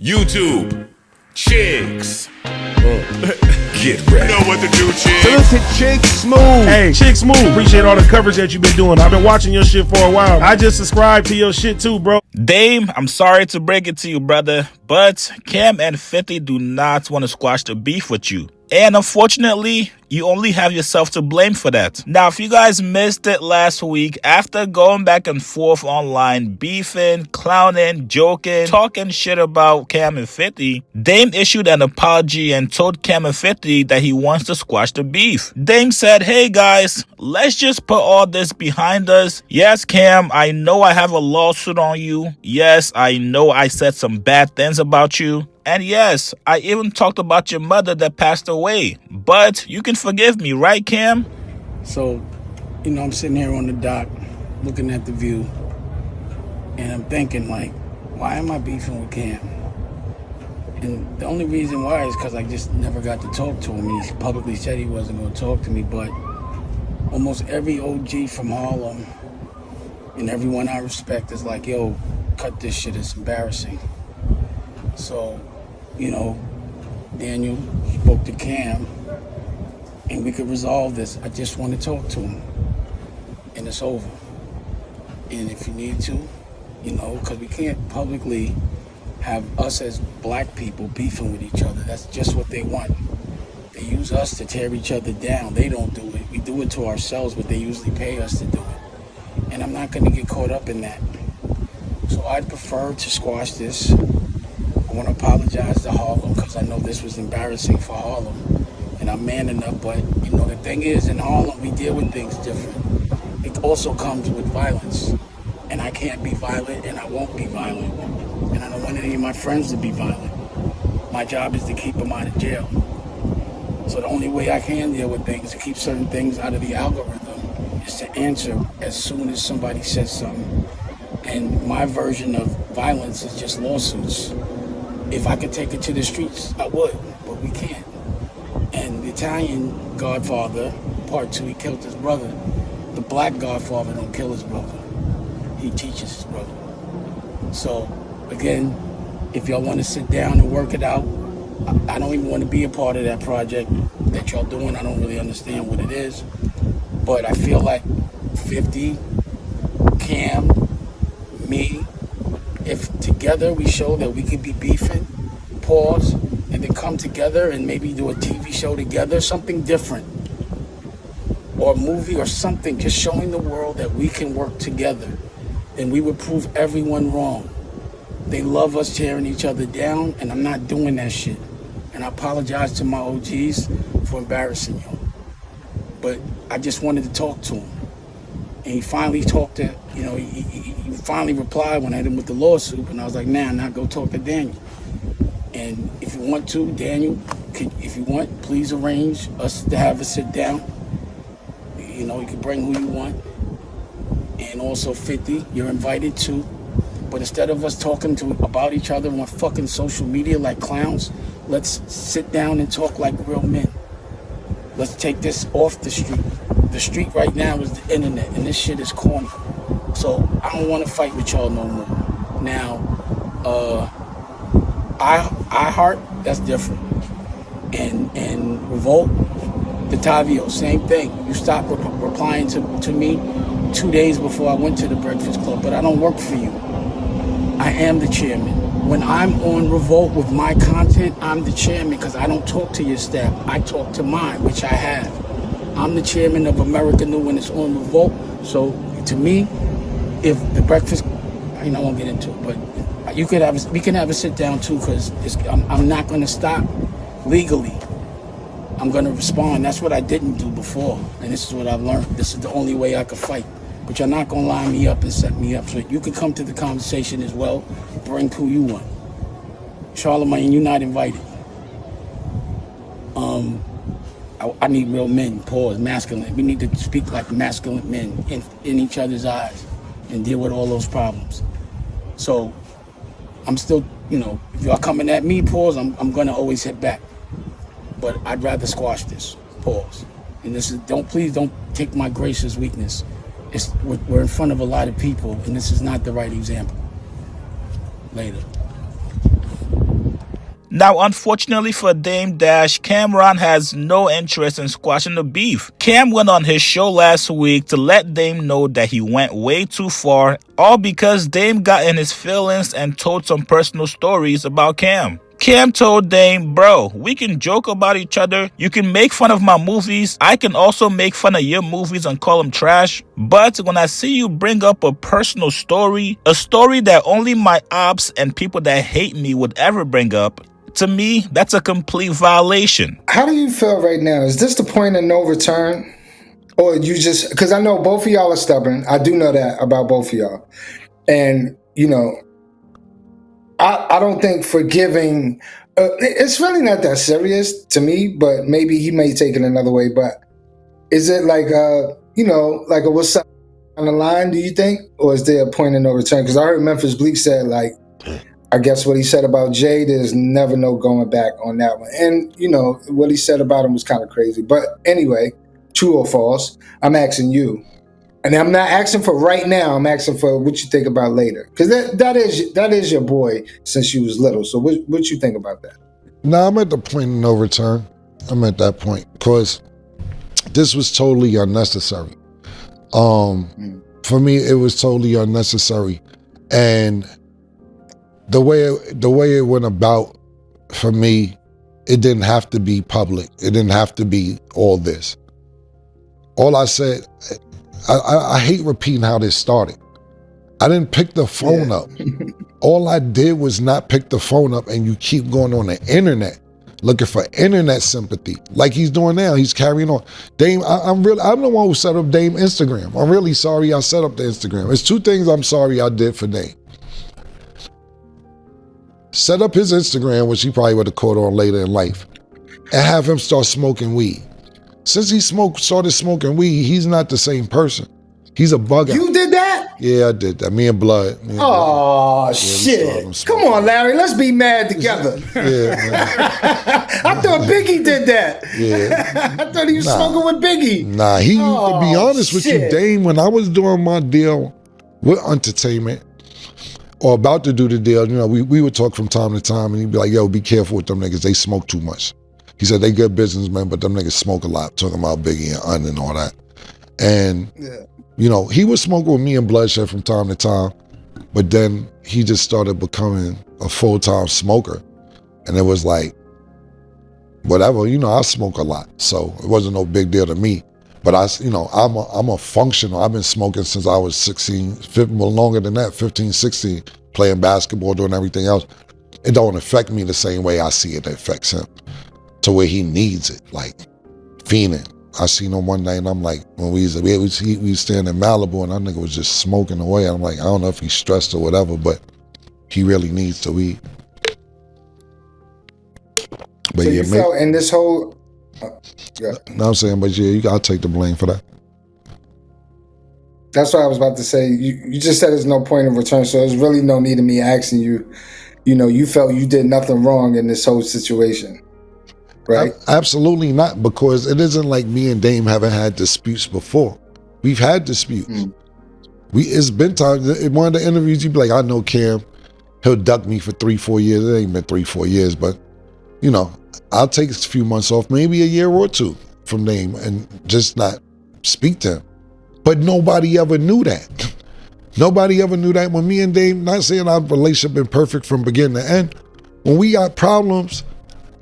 YouTube, chicks. Get ready. You know what to do, chicks. Look at Chick Smooth. Hey, Chick Smooth, appreciate all the coverage that you've been doing. I've been watching your shit for a while. I just subscribed to your shit too, bro. Dame, I'm sorry to break it to you, brother, but Cam and 50 do not want to squash the beef with you. And unfortunately, you only have yourself to blame for that. Now, if you guys missed it last week, after going back and forth online, beefing, clowning, joking, talking shit about Cam and 50, Dame issued an apology and told Cam and 50 that he wants to squash the beef. Dame said, hey guys, let's just put all this behind us. Yes, Cam, I know I have a lawsuit on you. Yes, I know I said some bad things about you. And yes, I even talked about your mother that passed away. But you can forgive me, right, Cam? So, I'm sitting here on the dock looking at the view, and I'm thinking, like, why am I beefing with Cam? And the only reason why is because I just never got to talk to him. He publicly said he wasn't going to talk to me, but almost every OG from Harlem and everyone I respect is like, yo, cut this shit, it's embarrassing. So, Daniel spoke to Cam, and we could resolve this. I just want to talk to him, and it's over. And if you need to, because we can't publicly have us as black people beefing with each other. That's just what they want. They use us to tear each other down. They don't do it. We do it to ourselves, but they usually pay us to do it. And I'm not going to get caught up in that. So I'd prefer to squash this. I want to apologize to Harlem because I know this was embarrassing for Harlem, and I'm man enough, but the thing is, in Harlem we deal with things different. It also comes with violence, and I can't be violent and I won't be violent, and I don't want any of my friends to be violent. My job is to keep them out of jail. So the only way I can deal with things, to keep certain things out of the algorithm, is to answer as soon as somebody says something. And my version of violence is just lawsuits. If I could take it to the streets, I would, but we can't. And the Italian Godfather, part 2, he killed his brother. The black Godfather don't kill his brother. He teaches his brother. So, again, if y'all want to sit down and work it out, I don't even want to be a part of that project that y'all doing. I don't really understand what it is. But I feel like 50, Cam, me, if together we show that we could be beefing, pause, and then come together and maybe do a TV show together, something different, or a movie or something, just showing the world that we can work together, then we would prove everyone wrong. They love us tearing each other down, and I'm not doing that shit. And I apologize to my OGs for embarrassing you. But I just wanted to talk to him. And he finally talked to, he finally replied when I hit him with the lawsuit, and I was like, nah, go talk to Daniel. And if you want to, Daniel, if you want, please arrange us to have a sit down. You can bring who you want. And also 50, you're invited too. But instead of us talking about each other on fucking social media like clowns, let's sit down and talk like real men. Let's take this off the street. The street right now is the internet, and this shit is corny. So I don't want to fight with y'all no more. Now, I heart, that's different. And Revolt, the Tavio, same thing. You stopped replying to me 2 days before I went to the Breakfast Club, but I don't work for you. I am the chairman. When I'm on Revolt with my content, I'm the chairman because I don't talk to your staff. I talk to mine, which I have. I'm the chairman of America New when it's on Revolt. So to me, if the Breakfast, I won't get into it, but we can have a sit down too, because I'm not going to stop legally. I'm going to respond. That's what I didn't do before, and this is what I've learned. This is the only way I could fight. But you're not going to line me up and set me up. So you can come to the conversation as well. Bring who you want. Charlemagne, you're not invited. I need real men, pause, masculine. We need to speak like masculine men in each other's eyes and deal with all those problems. So I'm still, if y'all coming at me, pause, I'm going to always hit back. But I'd rather squash this, pause. And please don't take my grace as weakness. We're in front of a lot of people, and this is not the right example. Later. Now, unfortunately for Dame Dash, Camron has no interest in squashing the beef. Cam went on his show last week to let Dame know that he went way too far, all because Dame got in his feelings and told some personal stories about Cam. Cam told Dame, bro, we can joke about each other. You can make fun of my movies. I can also make fun of your movies and call them trash. But when I see you bring up a personal story, a story that only my ops and people that hate me would ever bring up, to me, that's a complete violation. How do you feel right now? Is this the point of no return? Or you just, because I know both of y'all are stubborn. I do know that about both of y'all. And, you know, I don't think forgiving, it's really not that serious to me, but maybe he may take it another way. But is it like, you know, like a what's up on the line, do you think? Or is there a point of no return? Because I heard Memphis Bleak said, like, I guess what he said about Jay, there's never no going back on that one. And, you know, what he said about him was kind of crazy. But anyway, true or false, I'm asking you. And I'm not asking for right now. I'm asking for what you think about later. Because that is your boy since you was little. So what you think about that? No, I'm at the point of no return. I'm at that point. Because this was totally unnecessary. For me, it was totally unnecessary. And the way it went about, for me, it didn't have to be public. It didn't have to be all this. All I said, I hate repeating how this started. I didn't pick the phone up. All I did was not pick the phone up, and you keep going on the internet looking for internet sympathy, like he's doing now. He's carrying on. Dame, I'm the one who set up Dame Instagram. I'm really sorry I set up the Instagram. It's two things I'm sorry I did for Dame. Set up his Instagram, which he probably would have caught on later in life, and have him start smoking weed. Since he started smoking weed, he's not the same person. He's a bug out. You did that? Yeah, I did that. Me and Blood. Oh, shit. Come on, Larry. Let's be mad together. Yeah, man. I thought Biggie did that. Yeah. I thought he was smoking with Biggie. Nah, to be honest with you, Dame, when I was doing my deal with Entertainment, or about to do the deal, you know, we would talk from time to time, and he'd be like, yo, be careful with them niggas. They smoke too much. He said they good businessmen, but them niggas smoke a lot, talking about Biggie and Un and all that. And, you know, he was smoking with me and Bloodshed from time to time, but then he just started becoming a full-time smoker. And it was like, whatever, you know, I smoke a lot, so it wasn't no big deal to me. But I'm a functional. I've been smoking since I was 16, longer than that, 15, 16, playing basketball, doing everything else. It don't affect me the same way I see it affects him, to where he needs it, like fiending. I seen him one night, and I'm like, when we was staying in Malibu, and that nigga was just smoking away. I'm like, I don't know if he's stressed or whatever, but he really needs the weed. But so you felt in this whole... No, I'm saying, but yeah, you gotta take the blame for that. That's what I was about to say. You just said there's no point of return, so there's really no need of me asking you. You know, you felt you did nothing wrong in this whole situation, right? Absolutely not, because it isn't like me and Dame haven't had disputes before. We've had disputes. It's been times. In one of the interviews, you'd be like, I know Cam, he'll duck me for 3-4 years. It ain't been 3-4 years, but you know, I'll take a few months off, maybe a year or two from Dame, and just not speak to him. But nobody ever knew that. Nobody ever knew that. When me and Dame, not saying our relationship been perfect from beginning to end, when we got problems,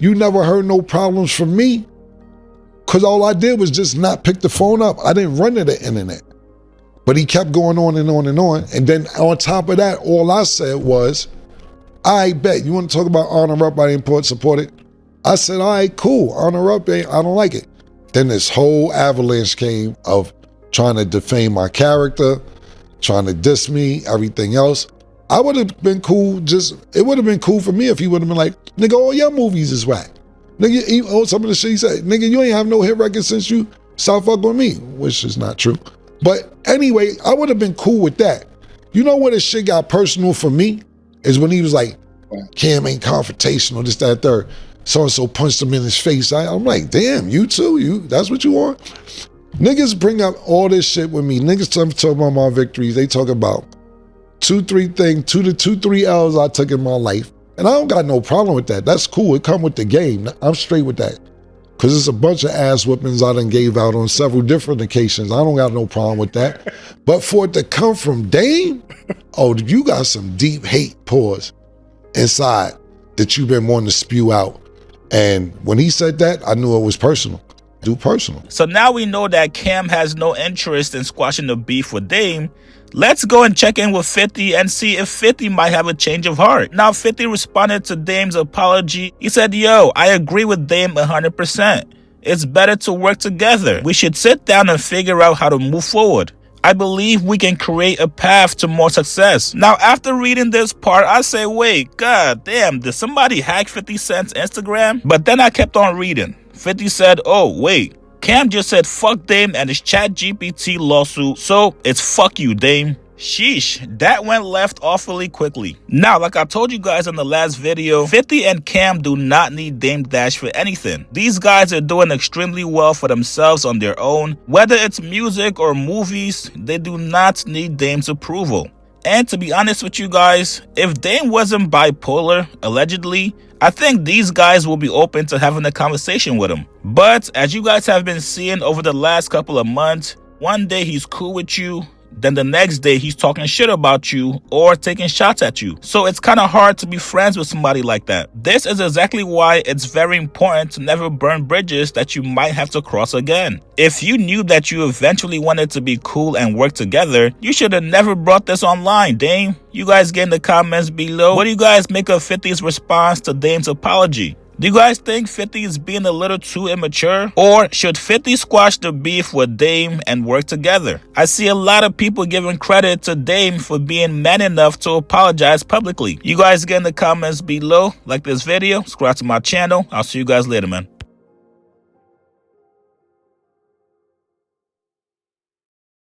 you never heard no problems from me, because all I did was just not pick the phone up. I didn't run to the internet. But he kept going on and on and on. And then on top of that, all I said was, I bet, you want to talk about honor up, I didn't support it? I said, all right, cool, honor up, I don't like it. Then this whole avalanche came of trying to defame my character, trying to diss me, everything else. I would have been cool, it would have been cool for me if he would have been like, nigga, all your movies is whack. Nigga, some of the shit he said, nigga, you ain't have no hit record since you stopped fucking with me, which is not true. But anyway, I would have been cool with that. You know where this shit got personal for me? Is when he was like, Cam ain't confrontational, this, that, third. So-and-so punched him in his face. I'm like, damn, you too? That's what you want? Niggas bring up all this shit with me. Niggas talk about my victories. They talk about 2-3 L's I took in my life. And I don't got no problem with that. That's cool. It come with the game. I'm straight with that. Because it's a bunch of ass whippings I done gave out on several different occasions. I don't got no problem with that. But for it to come from Dame, oh, you got some deep hate pores inside that you've been wanting to spew out. And when he said that, I knew it was personal. Do personal. So now we know that Cam has no interest in squashing the beef with Dame. Let's go and check in with 50 and see if 50 might have a change of heart. Now 50 responded to Dame's apology. He said, yo, I agree with Dame 100%. It's better to work together. We should sit down and figure out how to move forward. I believe we can create a path to more success. Now, after reading this part, I say, wait, god damn, did somebody hack 50 Cent's Instagram? But then I kept on reading. 50 said, oh, wait, Cam just said fuck Dame and his ChatGPT lawsuit, so it's fuck you, Dame. Sheesh, that went left awfully quickly. Now, like I told you guys in the last video, 50 and Cam do not need Dame Dash for anything. These guys are doing extremely well for themselves on their own. Whether it's music or movies, they do not need Dame's approval. And to be honest with you guys, if Dame wasn't bipolar, allegedly, I think these guys will be open to having a conversation with him. But as you guys have been seeing over the last couple of months, one day he's cool with you, then the next day he's talking shit about you or taking shots at you. So it's kind of hard to be friends with somebody like that. This is exactly why it's very important to never burn bridges that you might have to cross again. If you knew that you eventually wanted to be cool and work together, you should have never brought this online, Dame. You guys get in the comments below. What do you guys make of 50's response to Dame's apology? Do you guys think 50 is being a little too immature? Or should 50 squash the beef with Dame and work together? I see a lot of people giving credit to Dame for being man enough to apologize publicly. You guys get in the comments below. Like this video, subscribe to my channel. I'll see you guys later, man.